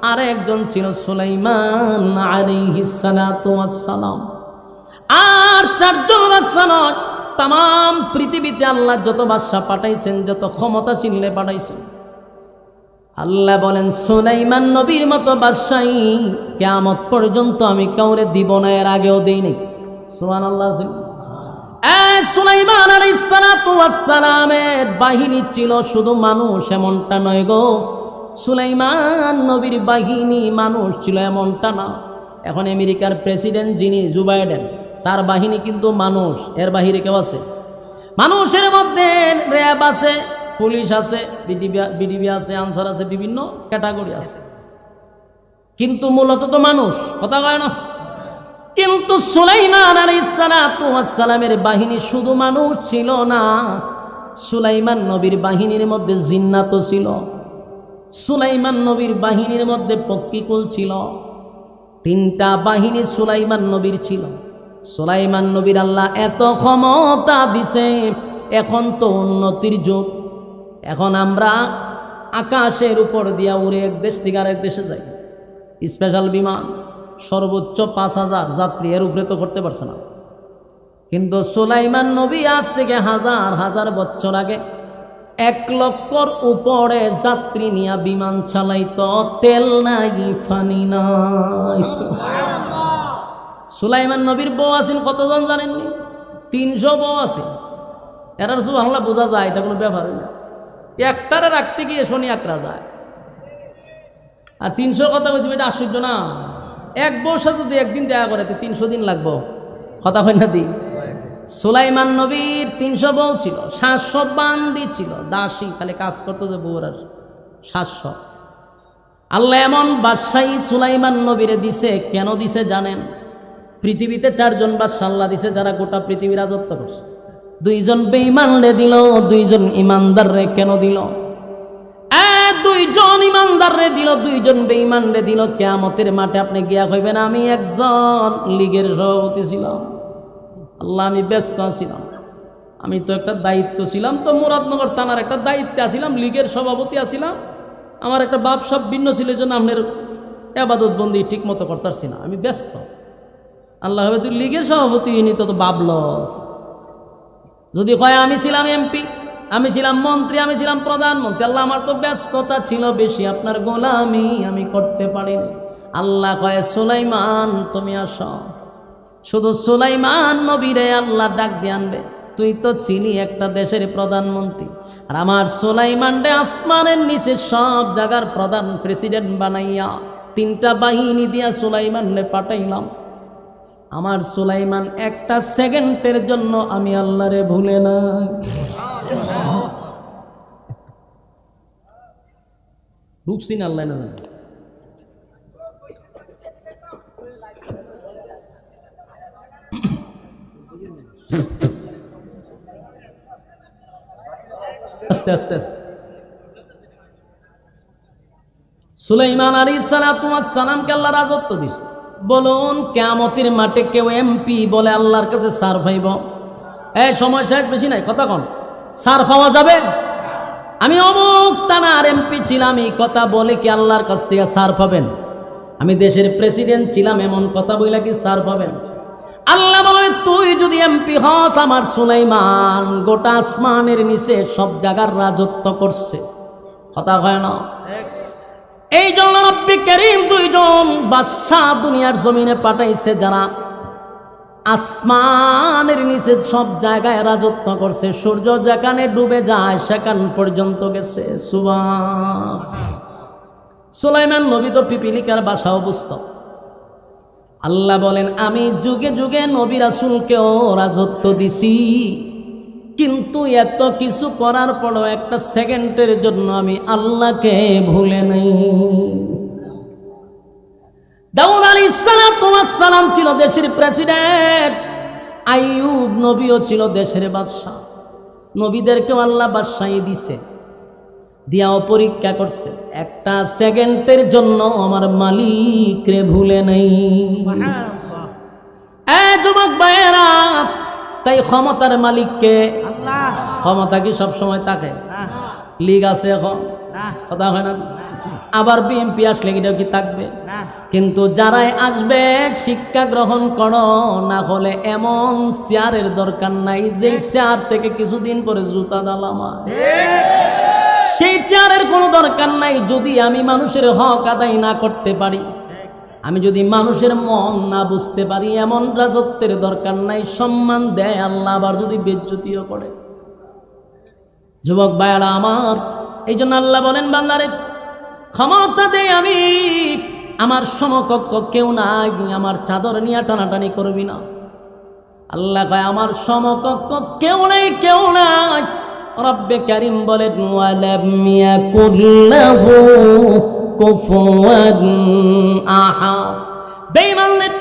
S1: আর একজন ছিল সুলাইমান আলাইহিস সালাতু ওয়াস সালাম। আর 4 জন বাদশা নয়, তাম পৃথিবীতে আল্লাহ যত বাদশা পাঠাইছেন, যত ক্ষমতা চিনলে পাঠাইছেন, আল্লাহ বলেন সুলাইমান নবীর মতো বাদশাহী কিয়ামত পর্যন্ত আমি কাউরে দিব না, এর আগেও দেই নাই। সুবহানাল্লাহ। সুলাইমান আলাইহিস সালাতু ওয়াস সালামের বাহিনী ছিল শুধু মানুষ, এমনটা নয় গো। সুলাইমান নবীর বাহিনী মানুষ ছিল, এমনটা না। এখন আমেরিকার প্রেসিডেন্ট যিনি জো বাইডেন, তার বাহিনী কিন্তু মানুষ, এর বাহিরে কেউ আছে? মানুষের মধ্যে র্যাব আছে, পুলিশ আছে, বিডিবি আছে, আনসার আছে, বিভিন্ন ক্যাটাগরি আছে, কিন্তু মূলত তো মানুষ, কথা কয় না? কিন্তু সুলাইমান আলাইহিস সালাতু ওয়াস সালামের বাহিনী শুধু মানুষ ছিল না, সুলাইমান নবীর বাহিনীর মধ্যে জিন্নাতও ছিল, সুলাইমান নবীর বাহিনীর মধ্যে পক্ষীকুল ছিল। 3টা বাহিনী সুলাইমান নবীর ছিল। সুলাইমান নবীর আল্লাহ এত ক্ষমতা দিছে। এখন তো উন্নতির যুগ, এখন আমরা আকাশের উপর দিয়া উড়ে এক দেশ থেকে আরেক দেশে যাই, স্পেশাল বিমান, সর্বোচ্চ 5000 যাত্রী, এর উপরে তো করতে পারছে না। কিন্তু সুলাইমান নবী আজ থেকে হাজার হাজার বছর আগে 1 লক্ষর উপরে যাত্রী নিয়ে বিমান চালাইতো, তেল নাই, ফানি নাই। সুলাইমান নবীর বউ আছেন কতজন জানেননি? 300 বউ আছে। এরা সুবহানাল্লাহ বোঝা যায়, এটা কোনো ব্যাপার না। একটারে রাখতে গিয়ে শনি আকরা যায়, আর 300 কথা বলছি, এটা আশ্চর্য না? এক বউর সাথে যদি একদিন দেখা করে 300 দিন লাগবো, কথা হয় না? সুলাইমান নবীর 300 বউ ছিল, 700 বান্দি ছিল, দাসী, খালি কাজ করতো যে বউরা 700। আল্লাহ এমন বাদশাহী সুলাইমান নবীরে দিছে। কেন দিছে জানেন? পৃথিবীতে 4 জন বাদশা আল্লাহ দিছে যারা গোটা পৃথিবী রাজত্ব করছে। 2 জন বেঈমানরে দিল, 2 জন ইমানদাররে কেন দিল? 2 জন ইমানদাররে দিল, 2 জন বেঈমানরে দিল। কিয়ামতের মাঠে আপনি গিয়া কইবেন আমি একজন লীগের সভাপতি ছিলাম, আল্লাহ আমি ব্যস্ত ছিলাম, আমি তো একটা দায়িত্ব ছিলাম, তো মুরাদনগর থানার একটা দায়িত্বে আছিলাম, লীগের সভাপতি আছিলাম, আমার একটা ব্যবসা ভিন্ন ছিল, জন্য আপনার ইবাদত বন্দি ঠিক মতো করতেছি না, আমি ব্যস্ত। আল্লাহ হবে তুই লীগের সভাপতি হইনি তো বাবলস। যদি কয় আমি ছিলাম এমপি, আমি ছিলাম মন্ত্রী, আমি ছিলাম প্রধানমন্ত্রী, আল্লাহ আমার তো ব্যস্ততা ছিল বেশি, আপনার গোলামি আমি করতে পারিনি। আল্লাহ কয় সুলাইমান তুমি আসো। শুধু সুলাইমান নবীরে আল্লাহ ডাক দিয়ে আনবে, তুই তো চিনি একটা দেশের প্রধানমন্ত্রী, আর আমার সুলাইমান রে আসমানের নিচে সব জায়গার প্রধান প্রেসিডেন্ট বানাইয়া 3টা বাহিনী দিয়া সুলাইমান রে পাঠাইলাম। আমার সুলাইমান একটা সেকেন্ডের জন্য আমি আল্লাহরে ভুলে না। ঢুকছি না আল্লাহ না জানে। আস্তে আস্তে আস্তে সুলাইমান আলাইহিস সালাতু ওয়াস সালামকে আল্লাহ রাজত্ব দিছে। বলুন কিয়ামতের মাঠে কেউ এমপি বলে আল্লাহর কাছে সার পাইব? এই সময় শেষ, বেশি নাই, কথা কন। সার পাওয়া যাবে? আমি অমুক থানার এমপি ছিলাম, এই কথা বলে কি আল্লাহর কাছ থেকে সার পাবেন? আমি দেশের প্রেসিডেন্ট ছিলাম, এমন কথা বইলা কি সার পাবেন? আল্লাহ বলে তুই যদি এমপি হস, আমার সুলাইমান গোটা আসমানের নিচে সব জায়গার রাজত্ব করছে, কথা হয় না? এই জন্য রব্বে কারীম 2 জন বাদশা দুনিয়ার জমিনে পাঠাইছে, যারা আসমানের নিচে সব জায়গায় রাজত্ব করছে, সূর্য যেখানে ডুবে যায় সেখান পর্যন্ত গেছে। সুবহান। সুলাইমান নবী তো পিপিলিকার বাসাও বুঝত। আল্লাহ বলেন আমি যুগে যুগে নবী রাসূলকেও রাজত্ব দিছি, কিন্তু এত কিছু করার পরও একটা সেকেন্ডের জন্য আমি আল্লাহকে ভুলে নাই। দাউদ আলাইহিস সালাম ছিল দেশের প্রেসিডেন্ট, আইয়ুব নবীও ছিল দেশের বাদশা। নবীদেরকেও আল্লাহ বাদশাহী দিছে, দিয়াও পরীক্ষা করছে, একটা সেকেন্ডের জন্য আমার মালিক রে ভুলে নাই। যুবক ভাইয়েরা, তাই ক্ষমতার মালিককে আল্লাহ। ক্ষমতা কি সব সময় থাকে? লীগ আছে এখন, কথা হয় না। আবার বিএমপি আসলে এটাও কি থাকবে? কিন্তু যারাই আসবে শিক্ষা গ্রহণ করো, না হলে এমন চেয়ারের দরকার নাই যে চেয়ার থেকে কিছুদিন পরে জুতা দালামা, সেই চেয়ারের কোনো দরকার নাই। যদি আমি মানুষের হক আদায় না করতে পারি, আমি যদি মানুষের মন না বুঝতে পারি, এমন রাজত্বের দরকার নাই। সম্মান দেয় আল্লাহ, আবার যদি বেজ্জতিও করে। যুবক ভাইয়ারা আমার, এই জন্য আল্লাহ বলেন বান্দারে ক্ষমতা দেয় আমি, আমার সমকক্ষ কেউ নাই, আমার চাদর নিয়ে টানাটানি করবি না। আল্লাহ কয় আমার সমকক্ষ কেউ নেই, কেউ নাই। রব্বে কারীম বলেন ওয়ালাম ইয়াকুল লাহু কুফুয়ান আহাদ। বেঈমানদের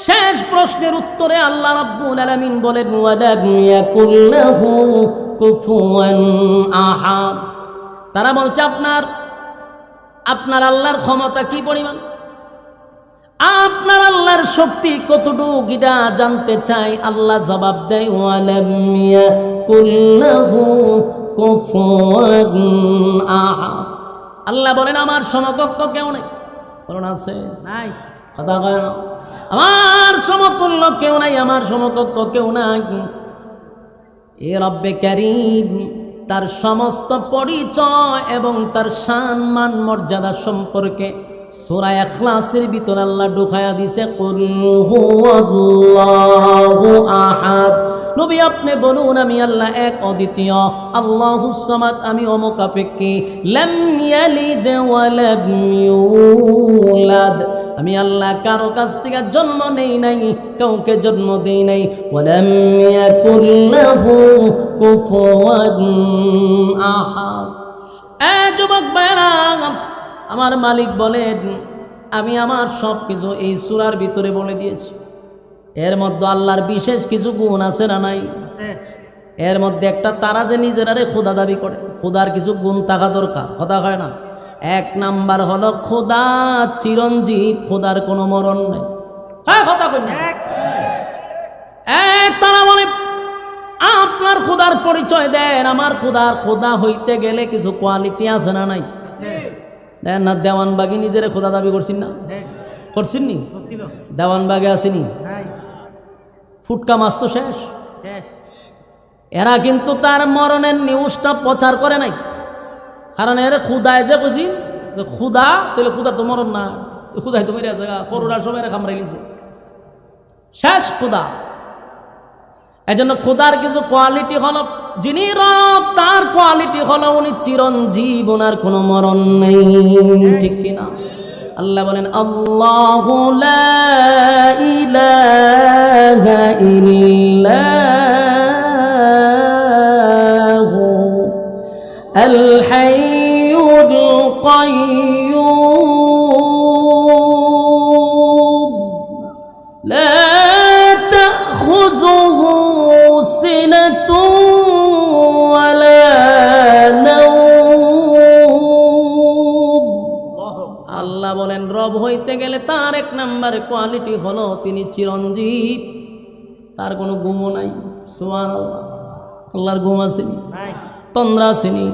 S1: শেষ প্রশ্নের উত্তরে আল্লাহ রাব্বুল আলামিন বলেন ওয়ালাম ইয়াকুল লাহু কুফুয়ান আহাদ। তারা বলছে আপনার আল্লাহর ক্ষমতা কি পরিমাণ, আপনার আল্লাহর শক্তি কতটুকু, এটা জানতে চাই। আল্লাহ জবাব দেয় ওয়ালাম ইয়াকুল লাহু কুফুয়ান আহাদ। আল্লাহ বলেন আমার সমকক্ষ কেউ নেই। বলুন আছে? নাই। কথা কয় না। আমার সমতুল্য কেউ নাই, আমার সমকক্ষ কেউ নাই। এ রব্বে কারীম তার সমস্ত পরিচয় এবং তার শান মান মর্যাদা সম্পর্কে সূরা ইখলাসের ভিতর আল্লাহ ঢুকায়া দিছে কুল হুয়াল্লাহু আহাদ। নবী আপনি বলুন আমি আল্লাহ এক অদ্বিতীয়, আল্লাহুস সামাদ আমি অমুখাপেক্ষী, লাম ইয়ালিদ ওয়া লাম ইউলাদ আমি আল্লাহ কারো কাছ থেকে জন্ম নেই নাই, কাউকে জন্ম দেই নাই। ওয়া লাম ইয়াকুল লাহু কুফুয়ান আহাদ। যুবক ভাইরা আমার মালিক বলেন আমি আমার সব কিছু এই সূরার ভিতরে বলে দিয়েছি। এর মধ্যে আল্লাহর বিশেষ কিছু গুণ আছে না নাই? এর মধ্যে একটা, তারা যে নিজেরারে খোদা দাবি করে, খোদার কিছু গুণ থাকা দরকার, কথা হয় না। এক নাম্বার হলো খোদা চিরঞ্জীব, খোদার কোনো মরণ নেই। হ্যাঁ কথা বলি। তারা বলে আপনার খোদার পরিচয় দেন। আমার খোদা হইতে গেলে কিছু কোয়ালিটি আছে না নাই? দেন না। দেওয়ানবাগি নিজেরা খোদা দাবি করছেন না? করছেন নি? দেওয়ানবাগে আসেনি? ফুটকা মাছ তো শেষ। এরা কিন্তু তার মরণের নিউজটা প্রচার করে নাই, কারণ এরা খুদায় যে বুঝি খুদা, তাহলে খুদার তো মরণ না, খুদাই তো মেরে আছে, করোনার সবাই কামড়াই নিয়েছে, শেষ খুদা। এই জন্য খুদার কিছু কোয়ালিটি হলো, যিনি রব তার কোয়ালিটি হলো উনি চিরঞ্জীব, ওনার কোনো মরণ নেই, ঠিক কিনা? আল্লাহ বলেন আল্লাহু লা ইলাহা ইল্লাহু আল হাইয়ুল কাইয়্যুম লা তাখুযুহু সিনাতুন ওয়ালা নাওম। আল্লাহ বলেন রব হইতে গেলে তার এক নম্বরে কোয়ালিটি হলো তিনি চিরঞ্জীব, তার কোনো ঘুমও নাই। সুবহানাল্লাহ। আল্লাহর ঘুম আসেনি, তন্দ্রা আসেনি,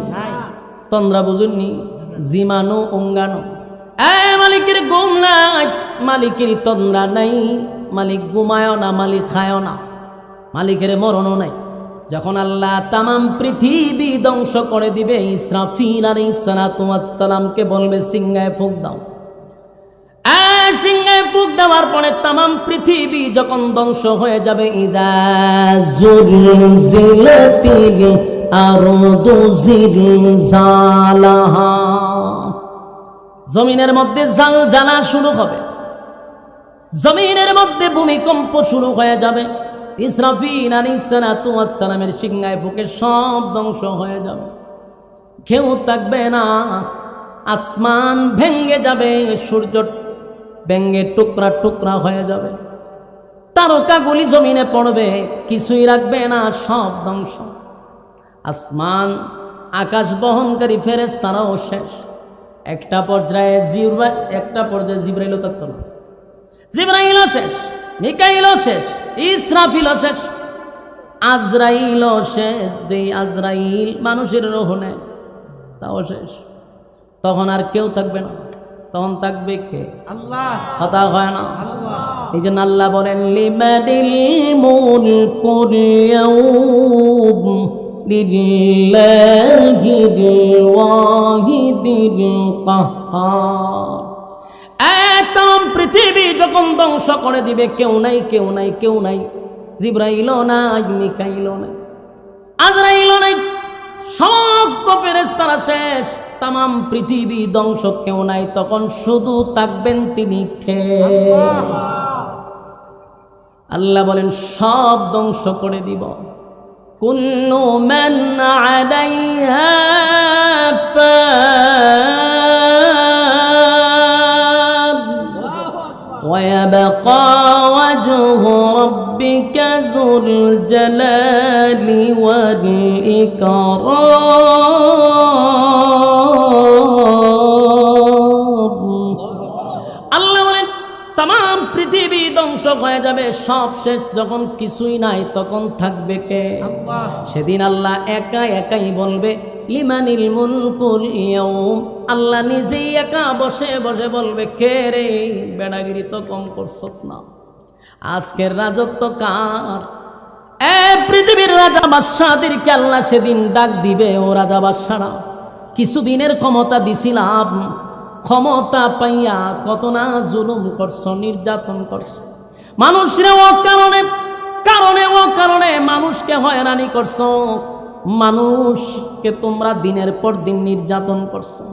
S1: তন্দ্রা বুঝুননি, জিমানো অঙ্গানো। মালিকের ঘুম নাই, মালিকের তন্দ্রা নাই, মালিক ঘুমায়ও না, মালিক খায়ও না, মালিকের মরণও নাই। যখন আল্লাহ তামাম পৃথিবী ধ্বংস করে দিবে, ইসরাফিল আলাইহিস সালাতু ওয়াস সালামকে বলবে সিংহায় ফুঁক দাও। সিংহায় ফুঁক দেওয়ার পরে তামাম পৃথিবী যখন ধ্বংস হয়ে যাবে, ইদা জুলজিলাতিল আরদু জিলজালাহা, জমিনের মধ্যে জালজালা শুরু হবে, জমিনের মধ্যে ভূমিকম্প শুরু হয়ে যাবে। ইসরাফিল আলাইহিস সালাতু ওয়াস সালামের সিংহায় ফুঁকে সব ধ্বংস হয়ে যাবে, কেউ থাকবে না। আসমান ভেঙ্গে যাবে, সূর্য ভেঙ্গে টুকরা টুকরা হয়ে যাবে, তারকাগুলি জমিনে পড়বে, কিছুই রাখবে না, সব ধ্বংস। আসমান আকাশ বহনকারী ফেরেশতারাও শেষ। একটা পর্যায়ে জিবরাইলও থাকতো না, জিবরাইলও শেষ, মিকাইলও শেষ, ইসরাফিলও শেষ, আজরাইলও শেষ। যেই আজরাইল মানুষের রূহ নেয় তাও শেষ। তখন আর কেউ থাকবে না, তখন থাকবে কে? আল্লাহ। কথা হয় না? এই জন্য আল্লাহ বলেন লিমানিল মুলকুল ইয়াউম লিল্লাহিল ওয়াহিদিল কাহ্হার। একদম পৃথিবী যখন ধ্বংস করে দিবে, কেউ নাই, কেউ নাই, কেউ নাই, জিবরাইলও নাই, মিকাইলও নাই, আজরাইলও নাই, সমস্ত ফেরেশতারা শেষ, তামাম পৃথিবী ধ্বংস, কেউ নাই। তখন শুধু থাকবেন তিনি কে? আল্লাহ বলেন সব ধ্বংস করে দিব। কুল্লু মান আলাইহা ফান ওয়া ইয়াবকা ওয়াজহু রাব্বিকা যুল জালালি ওয়াল ইকরাম। আল্লাহ বলেন তামাম পৃথিবী ধ্বংস হয়ে যাবে, সব শেষ। যখন কিছুই নাই তখন থাকবে কে? আল্লাহ। সেদিন আল্লাহ একা একাই বলবে লিমানিল মুলকুল ইয়াউম। আল্লাহ নিজেই একা বসে বসে বলবে, কে রে বেড়াগিরি তো কম করছো না, আজকের রাজত্ব কার? পৃথিবীর রাজা বাদশাহদেরকে আল্লাহ সেদিন ডাক দিবে, ও রাজা বাদশাহরা, কিছুদিনের ক্ষমতা দিছিলাম, ক্ষমতা পাইয়া কত না জুলুম করছো, নির্যাতন করছো, মানুষরা ও কারণে মানুষকে হয়রানি করছো, মানুষকে তোমরা দিনের পর দিন নির্যাতন করছো,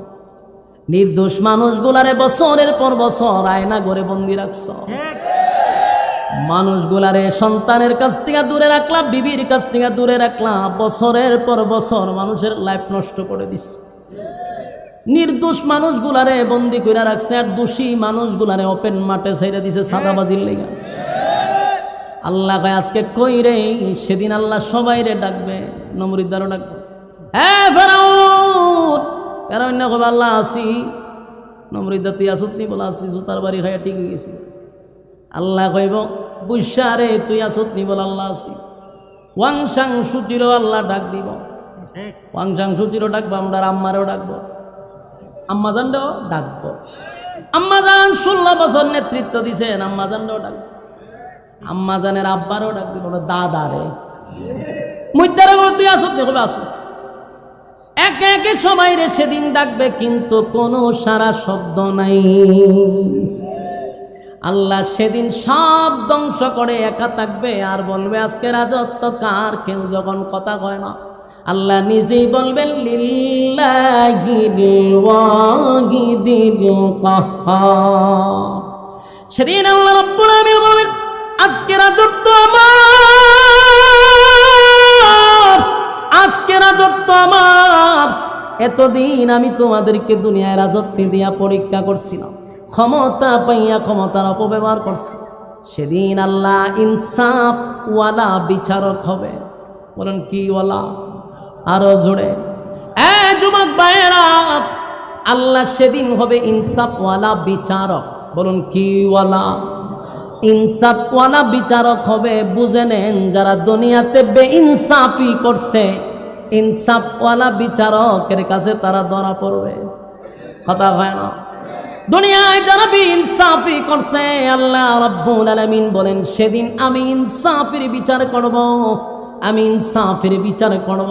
S1: নির্দোষ মানুষগুলারে বছরের পর বছর আয়না ঘরে বন্দি রাখছো, মানুষগুলারে সন্তানের কাছ থেকে দূরে রাখলা, বিবির কাছ থেকে দূরে রাখলা, বছরের পর বছর মানুষের লাইফ নষ্ট করে দিস। নির্দোষ মানুষগুলারে বন্দি করে রাখছে, আর দোষী মানুষগুলারে ওপেন মাঠে ছেড়ে দিছে সাদাবাজির লেগা। আল্লাহ কয় আজকে কই রে? সেদিন আল্লাহ সবাই রে ডাকবে, নমরুদ্দারও ডাকবে, হ্যাঁ ফেরাউন, ফেরাউন না কবে আল্লাহ আসি, নমরুদ্দার তুই আসত নি? বলা আসি, জুতার বাড়ি খাইয়া ঠিক গেছি। আল্লাহ কইব বুঝা রে তুই আসত নি? বল আল্লাহ আসি। ওয়াংসাং সুচিরও আল্লাহ ডাক দিব, ওয়াংসাং সুচিরও ডাকবো, আমরা আম্মারেও ডাকবো, আম্মাজানটাও ডাকবো। আম্মাজান 16 বছর নেতৃত্ব দিছেন, আম্মাজানটাও ডাকবো, আম্মাজানের আব্বারও ডাক দিব, দাদা রে মুদ্দারে বলে তুই আসত নি? কবে আসো? একে একে সবাই রে সেদিন ডাকবে, কিন্তু কোনো সারা শব্দ নাই। আল্লাহ সেদিন সব ধ্বংস করে একা থাকবে, আর বলবে আজকে রাজত্ব কার? কেউ যখন কথা কয় না, আল্লাহ নিজেই বলবেন লিল্লাহিল ওয়াহিদিল কাহ্হার। সেদিন আল্লাহ রাব্বুল আলামিন বলবেন আজকে রাজত্ব আমার, আজকে রাজত্ব আমার। এতদিন আমি তোমাদেরকে দুনিয়ায় রাজত্ব দিয়া পরীক্ষা করছিলাম, ক্ষমতা পাইয়া ক্ষমতার অপব্যবহার করছি। সেদিন আল্লাহ ইনসাফ ওয়ালা বিচারক হবে। বলেন কি ওয়ালা? আরো জোরে যুবক ভাইয়েরা, আল্লাহ সেদিন হবে ইনসাফ ওয়ালা বিচারক। বলুন কি ওয়ালা? ইনসাফ ওয়ালা বিচারক হবে। বুঝে নেন, যারা দুনিয়াতে বেইনসাফি করছে, ইনসাফ ওয়ালা বিচারকের কাছে তারা ধরা পড়বে। কথা হয় না? দুনিয়ায় যারা বেইনসাফি করছে, আল্লাহ রাব্বুল আলামিন বলেন সেদিন আমি ইনসাফের বিচার করব, আমি ইনসাফের বিচার করব।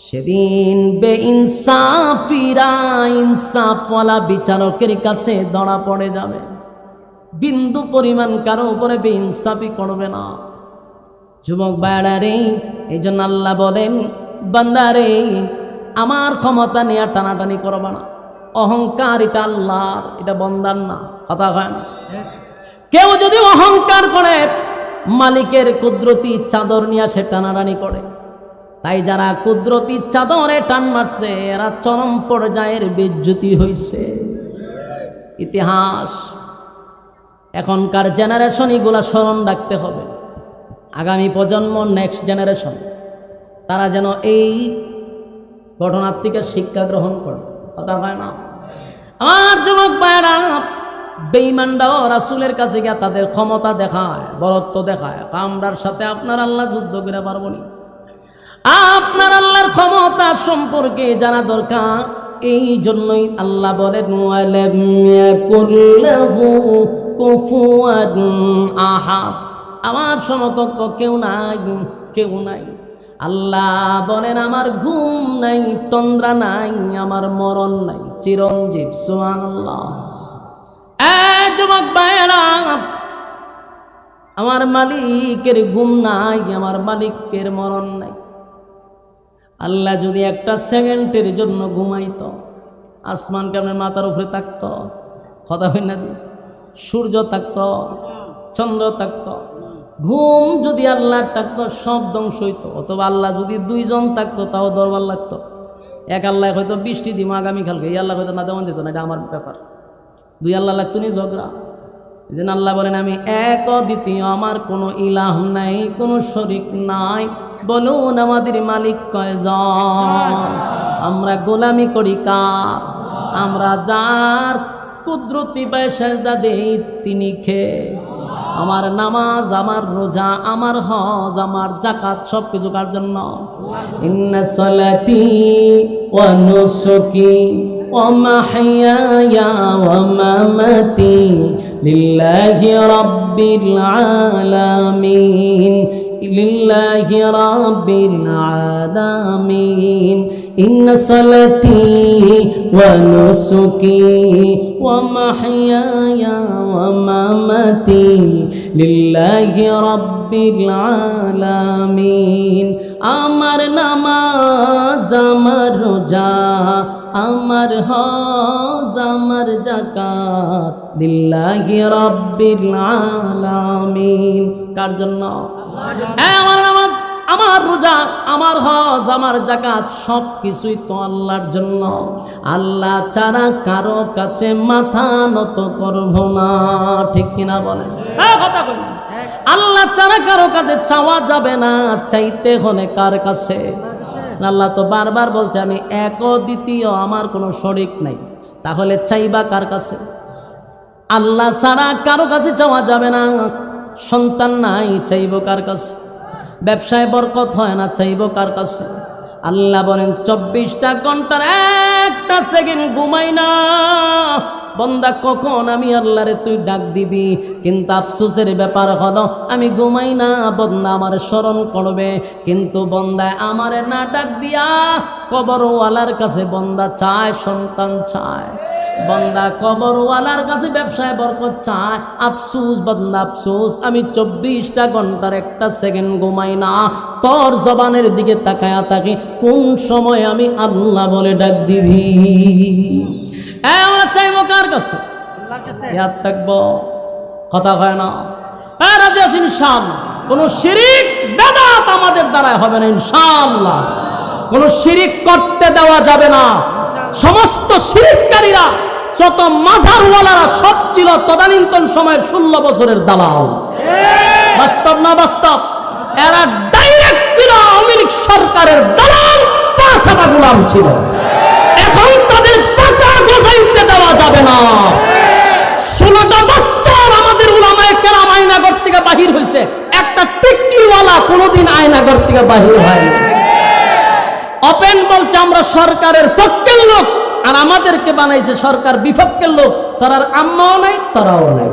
S1: সেদিন বেইনসাফিরা ইনসাফওয়ালা বিচারকের কাছে ধরা পড়ে যাবে। বিন্দু পরিমাণ কারো উপরে বেইনসাফি করবে না। যুবক ভাইরা রে, এই জন্য আল্লাহ বলেন, বান্দা রে, আমার ক্ষমতা নিয়ে টানাটানি করবা না। অহংকার এটা আল্লাহর, এটা বন্দার না। কথা হয় না? কেউ যদি অহংকার করে মালিকের কুদরতি চাদর নিয়ে সে টানাটানি করে। তাই যারা কুদরতি চাদরে টান মারছে এরা চরম পর্যায়ের বেইজ্জতি হইছে। ইতিহাস এখনকার জেনারেশন এগুলা স্মরণ রাখতে হবে। আগামী প্রজন্ম, নেক্সট জেনারেশন, তারা যেন এই ঘটনার থেকে শিক্ষা গ্রহণ করে। কথা হয় না? আমার যুবক ভাইরা, বেঈমানরাও রাসূলের কাছে গিয়ে তাদের ক্ষমতা দেখায়, বরত্ব দেখায়। আমরার সাথে আপনার আল্লাহ যুদ্ধ করে পারবো না। আপনার আল্লাহর ক্ষমতা সম্পর্কে জানা দরকার। এই জন্যই আল্লাহ বলেন, ওয়ালাম ইয়াকুল লাহু কুফুয়ান আহাদ, আমার সমকক্ষ কেউ নাই, কেউ নাই। আল্লাহ বলেন, আমার ঘুম নাই, তন্দ্রা নাই, আমার মরণ নাই, চিরঞ্জীব। সুবহানাল্লাহ। যুবক ভাইয়েরা, আমার মালিকের ঘুম নাই, আমার মালিকের মরণ নাই। আল্লাহ যদি একটা সেকেন্ডের জন্য ঘুমাইত, আসমান কেমন মাথার উপরে থাকত? কথা হয় না? সূর্য থাকত, চন্দ্র থাকত। ঘুম যদি আল্লাহর থাকতো সব ধ্বংস হইত। অথবা আল্লাহ যদি দুইজন থাকতো তাও দরবার লাগতো। এক আল্লাহ হয়তো বৃষ্টি দিব আগামীকালকে, এই আল্লাহ হয়তো না দেওয়ান দিত না, এটা আমার ব্যাপার। দুই আল্লাহ লাগতো নি ঝগড়া। এই জন্য আল্লাহ বলেন, আমি এক অদ্বিতীয়, আমার কোনো ইলাহ নাই, কোনো শরীক নাই। বলুন আমাদের মালিক কয়জন? আমরা গোলামি করি কার? আমরা যার কুদরতি পায়ে সেজদা দেই তিনি কে? আমার নামাজ, আমার রোজা, আমার হজ, আমার যাকাত সব কিছু কার জন্য? ইন্না সালাতি ওয়া নুসুকি ওয়া মাহইয়ায়া ওয়া মামাতি লিল্লাহি রাব্বিল আলামিন, লিল্লাহি রাব্বিল আলামিন। ইন্না সালাতি ওয়া নুসুকি ওয়া মাহইয়ায়া ওয়া মামাতি লিল্লাহি রাব্বিল আলামিন। আমার নামাজ, আমার রোজা, আমার হজ, আমার যাকাত লিল্লাহি রাব্বিল আলামিন। কার জন্য? আমার নামাজ, আমার রোজা, আমার হজ, আমার যাকাত সব কিছুই তো আল্লাহর জন্য। আল্লাহ ছাড়া কারো কাছে মাথা নত করব না। ঠিক কিনা বলেন? কথা বলেন। আল্লাহ ছাড়া কারো কাছে চাওয়া যাবে না। চাইতে হলে কার কাছে? আল্লাহ তো বারবার বলছে, আমি এক দ্বিতীয়, আমার কোনো শরীক নাই। তাহলে চাইবা কার কাছে? আল্লাহ ছাড়া কারো কাছে চাওয়া যাবে না। সন্তান নাই, চাইব কার কাছে? ব্যবসায় বরকত হয় না, চাইব কার কাছে? আল্লাহ বলেন, 24টা ঘন্টার একটা সেকেন্ড ঘুমাই না। বন্দা কখন আমি আল্লাহরে তুই ডাক দিবি, কিন্তু আফসোসের ব্যাপার হলো আমি ঘুমাই না। বন্দা আমার স্মরণ করবে, কিন্তু বন্দা আমারে না ডাক দিয়া কবরওয়ালার কাছে বন্দা চায়, সন্তান চায়। বন্দা কবরওয়ালার কাছে ব্যবসায় বরকত চায়। আফসোস বন্দা, আফসোস আমি 24টা ঘন্টার একটা সেকেন্ড ঘুমাই না। তোর জবানের দিকে তাকায়া থাকি, কোন সময় আমি আল্লাহ বলে ডাক দিবি। আমরা চাইবো কার কাছে? ইয়াদ থাকবো। কথা হয় না? রাজি আছি ইনশাআল্লাহ। কোন শিরিক বেদাত আমাদের দ্বারাই হবে না ইনশাআল্লাহ। কোন শিরিক করতে দেওয়া যাবে না। সমস্ত শিরিককারীরা, যত মাজারওয়ালারা সব ছিল তদানীন্তন সময়ের 16 বছরের দালাল। বাস্তব না বাস্তব? এরা ডাইরেক্ট ছিল আওয়ামী লীগ সরকারের দালাল, পাঁচাপা গোলাম ছিল। এখন তাদের পাতা গজাইতে দেওয়া যাবে না। 16টা বছর আমাদের উলামায়ে কেরাম আয়নাঘর থেকে বাহির হয়েছে, একটা টিকলিওয়ালা কোনোদিন আয়নাঘর থেকে বাহির হয়নি। ওপেন বলছে আমরা সরকারের পক্ষের লোক, আর আমাদেরকে বানাইছে সরকার বিপক্ষের লোক। তারার আম্মাও নাই, তারাও নাই।